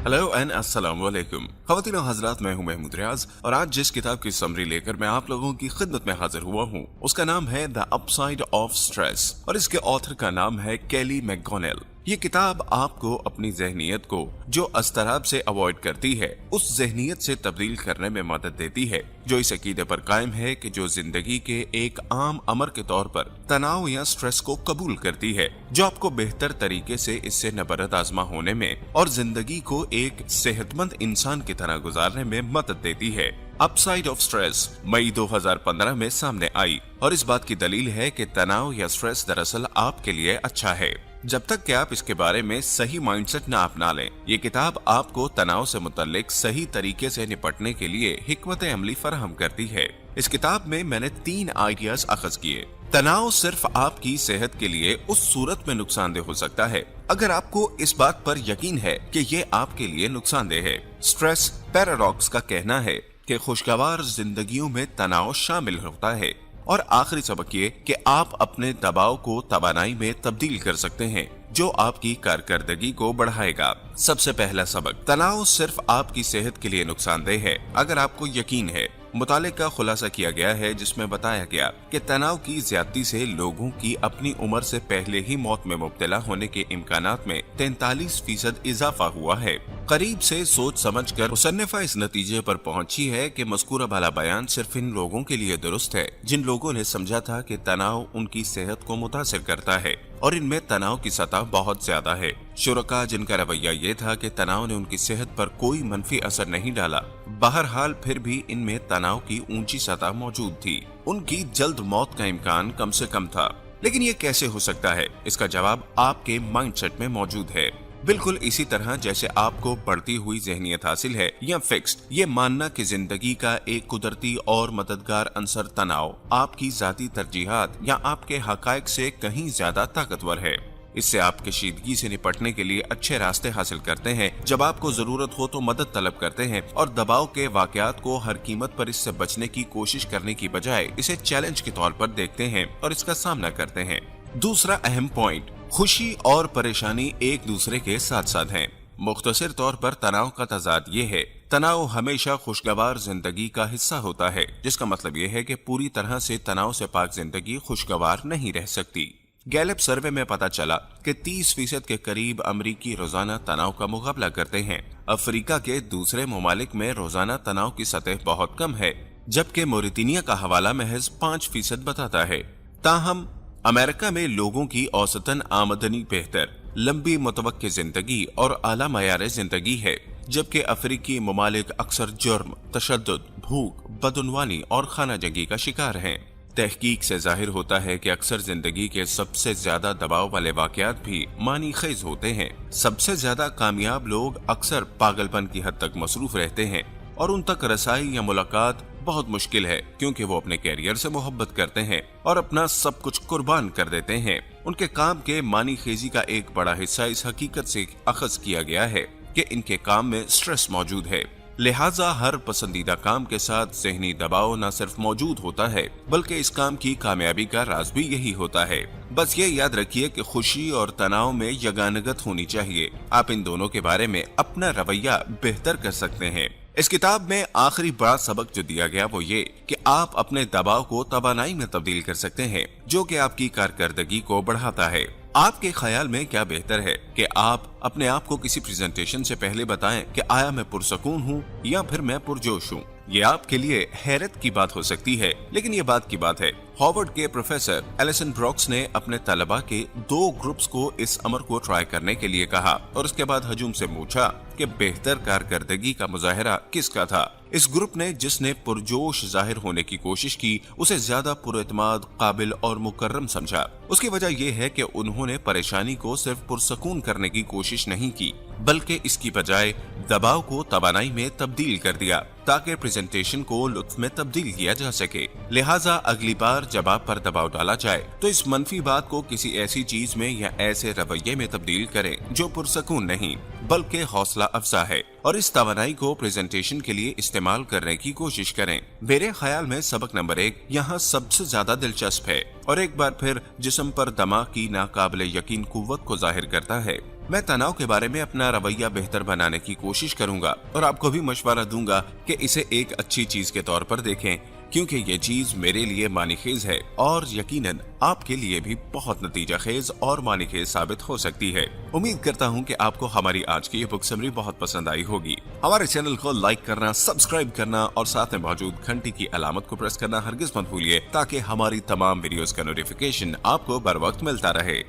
Hello and अस्सलाम वालेकुम। ख़वातीन और हज़रात, मैं हूं महमूद रियाज और आज जिस किताब की समरी लेकर मैं आप लोगों की खिदमत में हाजिर हुआ हूं उसका नाम है द अपसाइड ऑफ स्ट्रेस और इसके ऑथर का नाम है कैली मैकडोनेल। ये किताब आपको अपनी ज़हनियत को जो अस्तराब से अवॉइड करती है उस ज़हनियत से तब्दील करने में मदद देती है जो इस अकीदे पर कायम है कि जो जिंदगी के एक आम अमर के तौर पर तनाव या स्ट्रेस को कबूल करती है, जो आपको बेहतर तरीके से इससे नबरद आजमा होने में और जिंदगी को एक सेहतमंद इंसान की तरह गुजारने में मदद देती है। अपसाइड ऑफ स्ट्रेस मई 2015 में सामने आई और इस बात की दलील है कि तनाव या स्ट्रेस दरअसल आपके लिए अच्छा है जब तक कि आप इसके बारे में सही माइंडसेट न अपना लें। ये किताब आपको तनाव से मुतल्लिक सही तरीके से निपटने के लिए हिकमत अमली फराहम करती है। इस किताब में मैंने 3 आइडियाज अखज किए। तनाव सिर्फ आपकी सेहत के लिए उस सूरत में नुकसानदेह हो सकता है अगर आपको इस बात पर यकीन है कि ये आपके लिए नुकसानदेह है। स्ट्रेस पैराडॉक्स का कहना है कि खुशगवार जिंदगियों में तनाव शामिल होता है। और आखिरी सबक ये कि आप अपने दबाव को तवानाई में तब्दील कर सकते हैं जो आपकी कारकर्दगी को बढ़ाएगा। सबसे पहला सबक, तनाव सिर्फ आपकी सेहत के लिए नुकसानदेह है अगर आपको यकीन है। मुताले का खुलासा किया गया है जिसमें बताया गया कि तनाव की ज्यादती से लोगों की अपनी उम्र से पहले ही मौत में मुब्तला होने के इम्कानात में 43% इजाफा हुआ है। करीब से सोच समझकर मुसन्निफा इस नतीजे पर पहुंची है कि मज़कूरा वाला बयान सिर्फ इन लोगों के लिए दुरुस्त है जिन लोगों ने समझा था कि तनाव उनकी सेहत को मुतासिर करता है और इनमें तनाव की सतह बहुत ज्यादा है। शुरका जिनका रवैया ये था कि तनाव ने उनकी सेहत पर कोई मनफी असर नहीं डाला, बहरहाल फिर भी इनमें तनाव की ऊंची सतह मौजूद थी। उनकी जल्द मौत का इम्कान कम से कम था। लेकिन ये कैसे हो सकता है? इसका जवाब आपके माइंडसेट में मौजूद है। बिल्कुल इसी तरह जैसे आपको बढ़ती हुई ज़हनियत हासिल है या फिक्स्ड ये मानना कि जिंदगी का एक कुदरती और मददगार अंसर तनाव आपकी जाती तरजीहात या आपके हकायक से कहीं ज्यादा ताकतवर है। इससे आप कशीदगी से निपटने के लिए अच्छे रास्ते हासिल करते हैं, जब आपको जरूरत हो तो मदद तलब करते हैं और दबाव के वाकयात को हर कीमत पर इससे बचने की कोशिश करने की बजाय इसे चैलेंज के तौर पर देखते हैं और इसका सामना करते हैं। दूसरा अहम पॉइंट, खुशी और परेशानी एक दूसरे के साथ साथ हैं। मुख्तसर तौर पर तनाव का तजाद ये है, तनाव हमेशा खुशगवार जिंदगी का हिस्सा होता है, जिसका मतलब ये है कि पूरी तरह से तनाव से पाक जिंदगी खुशगवार नहीं रह सकती। गैलेप सर्वे में पता चला कि 30% के करीब अमरीकी रोजाना तनाव का मुकाबला करते हैं। अफ्रीका के दूसरे ममालिक में रोजाना तनाव की सतह बहुत कम है, जबकि मोरितानिया का हवाला महज 5% बताता है। ताहम अमेरिका में लोगों की औसतन आमदनी बेहतर, लंबी मुतवक्की जिंदगी और आला मयार जिंदगी है, जबकि अफ्रीकी ममालिक अक्सर जुर्म, तशद्दुद, भूख, बदउनवानी और खाना जंगी का शिकार हैं। तहकीक से जाहिर होता है कि अक्सर जिंदगी के सबसे ज्यादा दबाव वाले वाकयात भी मानी खेज होते हैं। सबसे ज्यादा कामयाब लोग अक्सर पागलपन की हद तक मसरूफ रहते हैं और उन तक रसाई या मुलाकात बहुत मुश्किल है क्योंकि वो अपने कैरियर से मोहब्बत करते हैं और अपना सब कुछ कुर्बान कर देते हैं। उनके काम के मानी खेजी का एक बड़ा हिस्सा इस हकीकत से अखज किया गया है कि इनके काम में स्ट्रेस मौजूद है। लिहाजा हर पसंदीदा काम के साथ ज़हनी दबाव न सिर्फ मौजूद होता है बल्कि इस काम की कामयाबी का राज भी यही होता है। बस ये याद रखिए कि खुशी और तनाव में यगानगत होनी चाहिए। आप इन दोनों के बारे में अपना रवैया बेहतर कर सकते हैं। इस किताब में आखिरी बड़ा सबक जो दिया गया वो ये कि आप अपने दबाव को तवानाई में तब्दील कर सकते हैं जो कि आपकी कारकर्दगी को बढ़ाता है। आपके ख्याल में क्या बेहतर है कि आप अपने आप को किसी प्रेजेंटेशन से पहले बताएं कि आया मैं पुरसकून हूँ या फिर मैं पुरजोश हूँ? ये आपके लिए हैरत की बात हो सकती है, लेकिन ये बात की बात है। हार्वर्ड के प्रोफेसर एलिसन ब्रॉक्स ने अपने तलबा के 2 ग्रुप्स को इस अमर को ट्राई करने के लिए कहा और उसके बाद हजूम से पूछा कि बेहतर कारकर्दगी का मुजाहरा किसका था। इस ग्रुप ने जिसने पुरजोश जाहिर होने की कोशिश की उसे ज्यादा पुरएतमाद, काबिल और मुकर्रम समझा। उसकी वजह यह है कि उन्होंने परेशानी को सिर्फ पुरसकून करने की कोशिश नहीं की बल्कि इसकी बजाय दबाव को तवानाई में तब्दील कर दिया ताकि प्रेजेंटेशन को लुत्फ में तब्दील किया जा सके। लिहाजा अगली बार जब आप पर दबाव डाला जाए तो इस मनफी बात को किसी ऐसी चीज में या ऐसे रवैये में तब्दील करें जो पुरसकून नहीं बल्कि हौसला अफजा है और इस तवानाई को प्रेजेंटेशन के लिए इस्तेमाल करने की कोशिश करें। मेरे ख्याल में सबक नंबर 1 यहाँ सबसे ज्यादा दिलचस्प है और एक बार फिर जिस्म पर दमा की नाकाबिले यकीन कुव्वत को जाहिर करता है। मैं तनाव के बारे में अपना रवैया बेहतर बनाने की कोशिश करूंगा और आपको भी मशवरा दूंगा कि इसे एक अच्छी चीज के तौर पर देखें, क्योंकि ये चीज मेरे लिए मानीखेज है और यकीनन आपके लिए भी बहुत नतीजा खेज और मानीखेज साबित हो सकती है। उम्मीद करता हूँ कि आपको हमारी आज की ये बुक समरी बहुत पसंद आई होगी। हमारे चैनल को लाइक करना, सब्सक्राइब करना और साथ में मौजूद घंटी की अलामत को प्रेस करना हरगिज मत भूलिए, ताकि हमारी तमाम वीडियोस का नोटिफिकेशन आपको बर वक्त मिलता रहे।